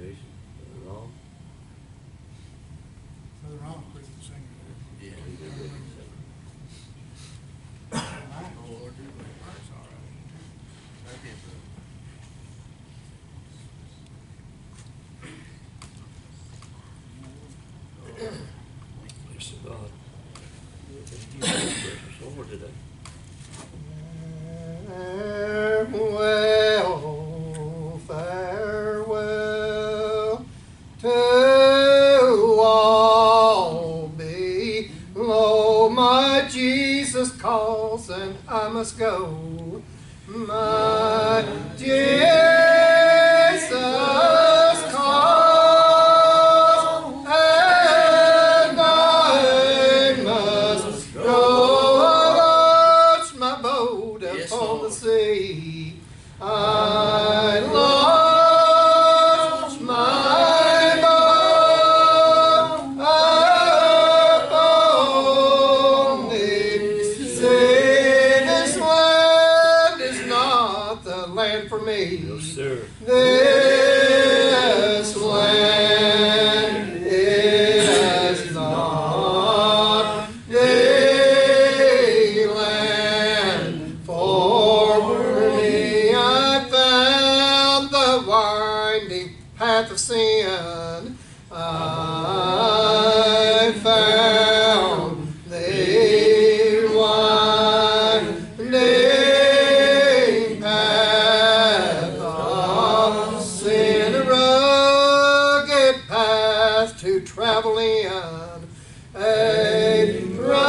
Jason, Ron. Brother Ron quit the singer. Yeah, he did good. Oh, Lord, you're right. That's all right. Thank you, brother. Bless the God. You have a precious Lord today. Farewell, farewell to all below. My Jesus calls and I must go. My Jesus calls and I must go. Launch my boat upon the sea. I launch my boat upon the sea. This land is not the land for me. No, sir. This land is not the land for me. I found the winding path of sin. I found the winding path of sin, a rugged path to travel in, a rugged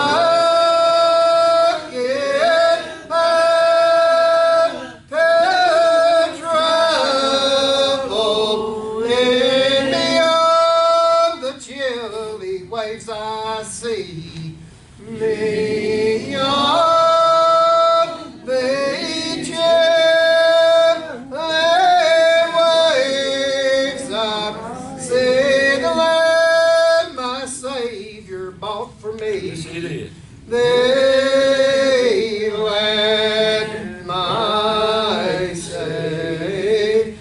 path to travel in. Beyond the chilly waves I see, beyond the chilly waves I see the land my Savior bought for me. Yes, he did. The land my Savior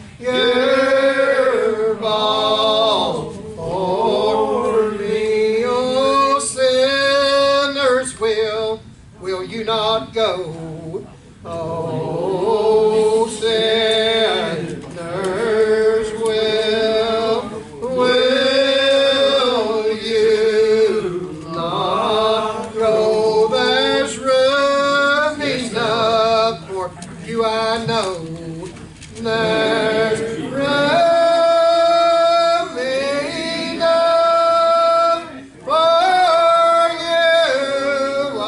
bought for me. Oh, sinners, will you not go? Oh, sinners, will you not go? There's room enough for you, I know. There's room enough for you, I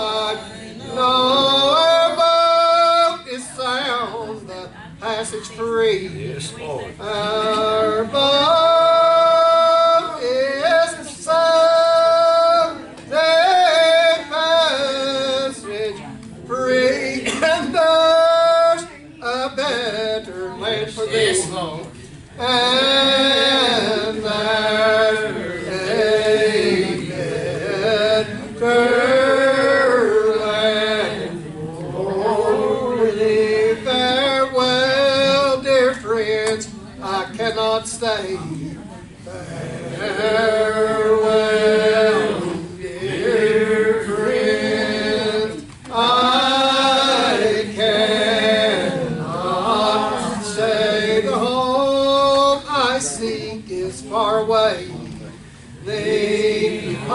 know. Our boat is sound, the passage free. Yes, Lord. Our boat is sound, the passage free, and there's a better land for thee. Yes, Lord. And there's a better land for thee. Farewell, dear friends, I cannot stay. Farewell, dear friends, I cannot stay. The home I seek is far away. The home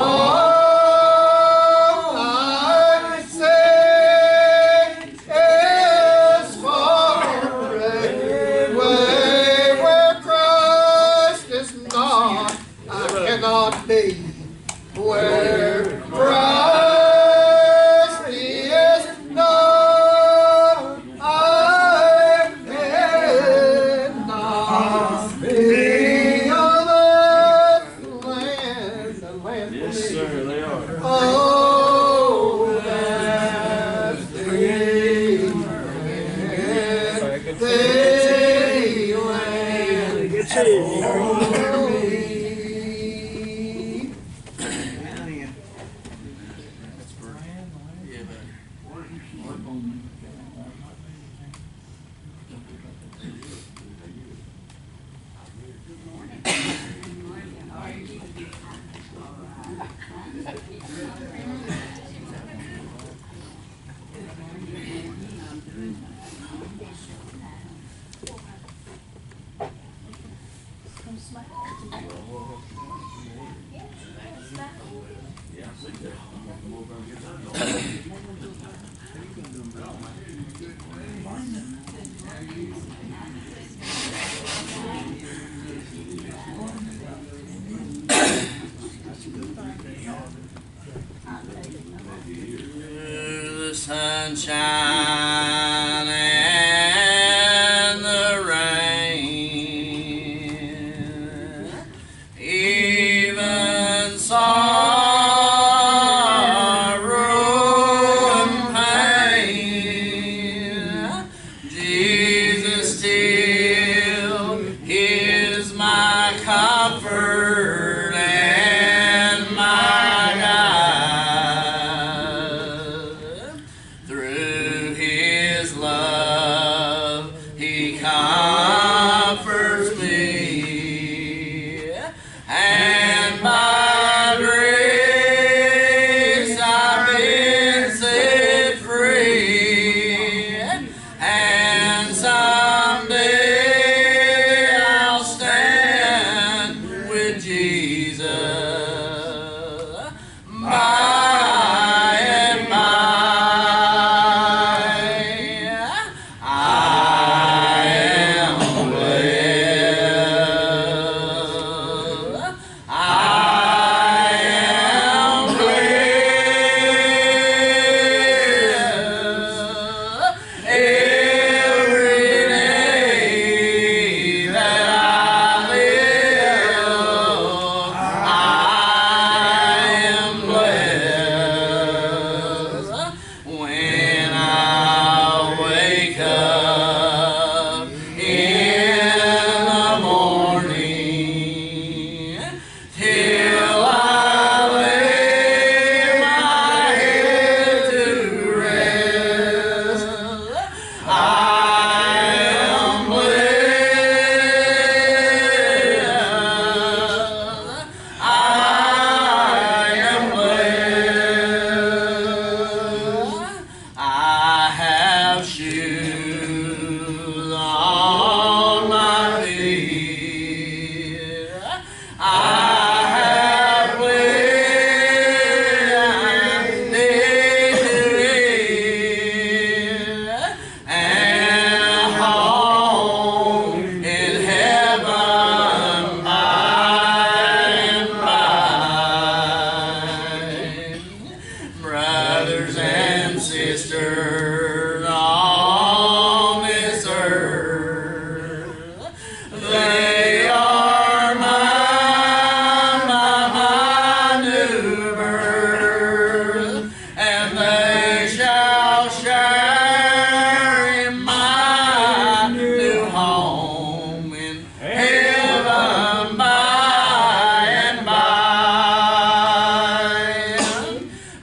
I seek is far away. Where Christ is not, I cannot be. Where Christ is not, I cannot be. Oh, the land for Yes, me. sir, they are. Oh, that the land for me. That's pretty. Yeah, buddy. smile. Yeah, smile. Yeah, I see that. The sunshine and the rain, even sorrow and pain, Jesus still is my comfort and my guide. Through His love, He comforts me, and by grace I've been set free, and someday I'll stand with Jesus by and by. I am well. I am well. Every day that I live, I am blessed. When I wake up in the morning, till I lay my head to rest, I am blessed. I am blessed. I have shoes on my feet. I have victory and a home in heaven by and by. Brothers and sisters on this earth, they are my new birth, and they shall share in my new home in heaven by and by.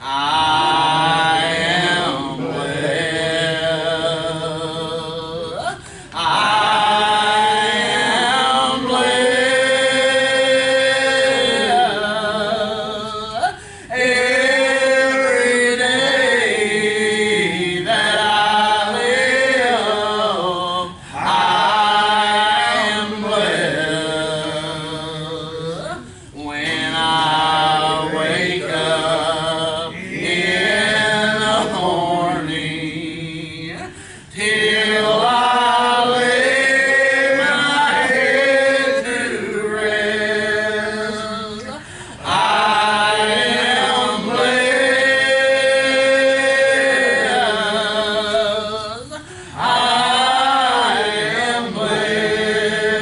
I am blessed. I am blessed. Every day that I live, I am blessed. When I wake up in the morning, till I lay my head to rest, I am blessed. I am blessed.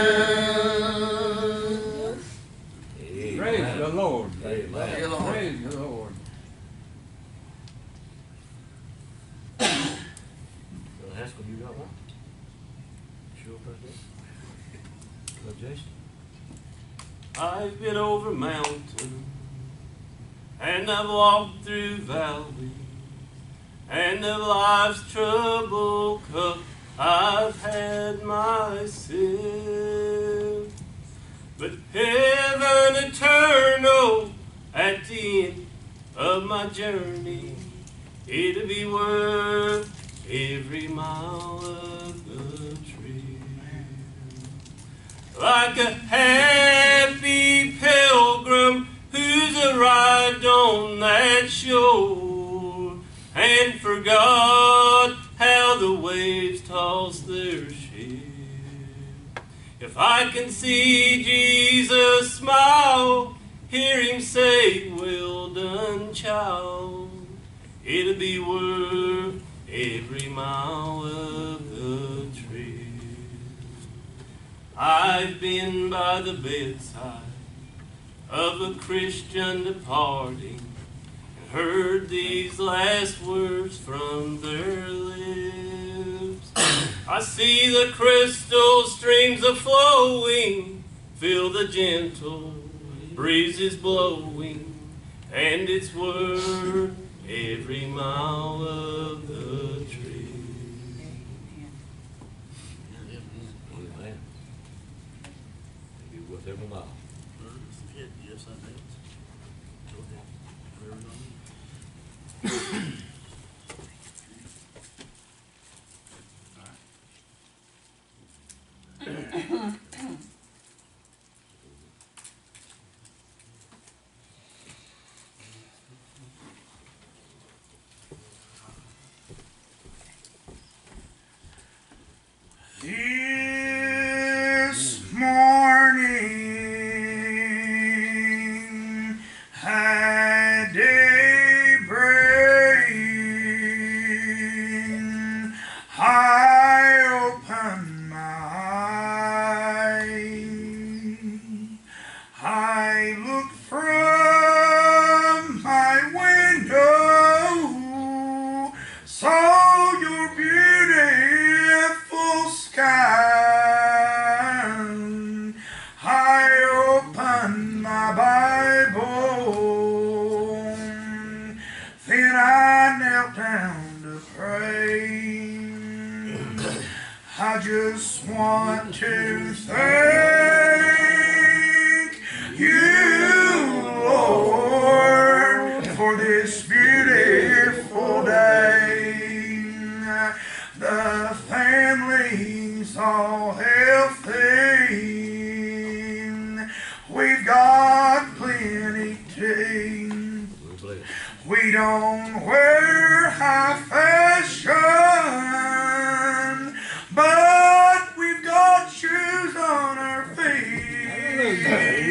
Praise the Lord. Amen. Praise the Lord. Brother Haskell, you got one? Sure about that? Brother Jason? I've been over mountain, and I've walked through valley, and of life's trouble cup I've had my sin. But heaven eternal at the end of my journey, it'll be worth every mile of the trail. Like a hand shore and forgot how the waves toss their ship. If I can see Jesus smile, hear him say, "Well done, child," it'll be worth every mile of the trip. I've been by the bedside of a Christian departing and heard these last words from their lips. I see the crystal streams a flowing, feel the gentle breezes blowing, and it's worth every mile of the trip. Amen. Be worth every mile. Yes, I did. Go ahead. Whatever you want. This morning at daybreak, I opened my eyes. I looked from my window, saw your beautiful sky. I opened my Bible, then I knelt down to pray. I just want to thank you, Lord, for this beautiful day. The family's all healthy. We've got plenty to eat. We're blessed. We don't wear high fashion, but we've got shoes on our feet.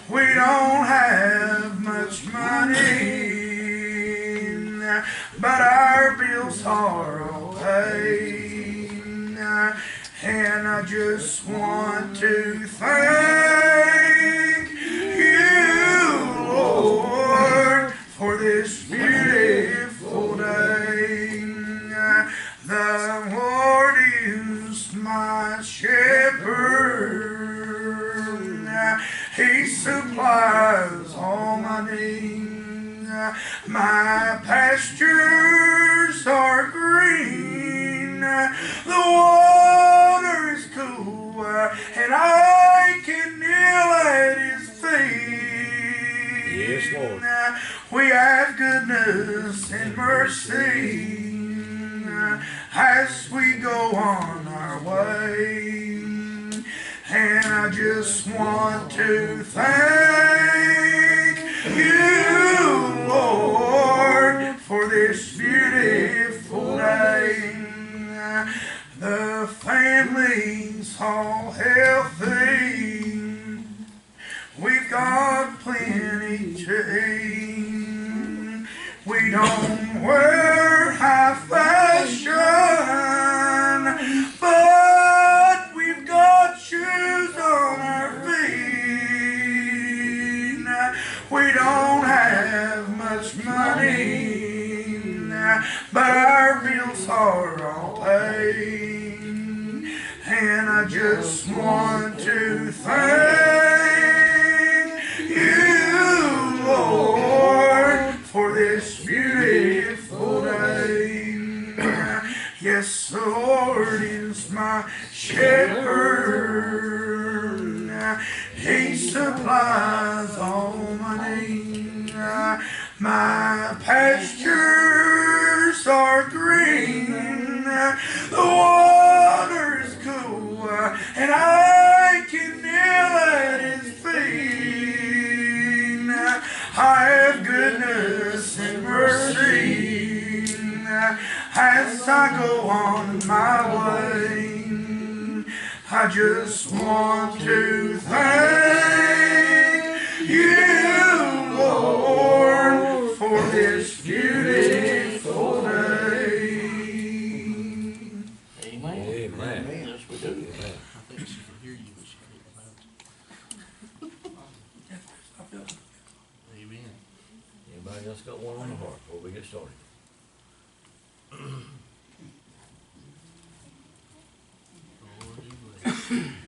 We don't have much money, but our bills are all paid. And I just want to thank you, Lord, for this beautiful day. The Lord is my shepherd. He supplies all my needs. My pastures are green. The water is cool, and I can kneel at his feet. Yes, Lord. We have goodness and mercy as we go on our way. And I just want to thank you, Lord, for this beautiful day. The family's all healthy. We've got plenty to eat. We don't wear high fashion, but we've got shoes on our feet. We don't have much money, but our bills are all paid. And I just want to thank you, Lord, for this beautiful day. Yes, the Lord is my shepherd. He supplies all my needs. My pastures are green. The water is cool, and I can kneel at his feet. I have goodness I go on my way, I just want to thank you, Lord, for this beautiful day. Amen. Amen. Yes, we do. Amen. I think she can hear you, but she can't vote. Amen. Anybody else got one on the heart before we get started?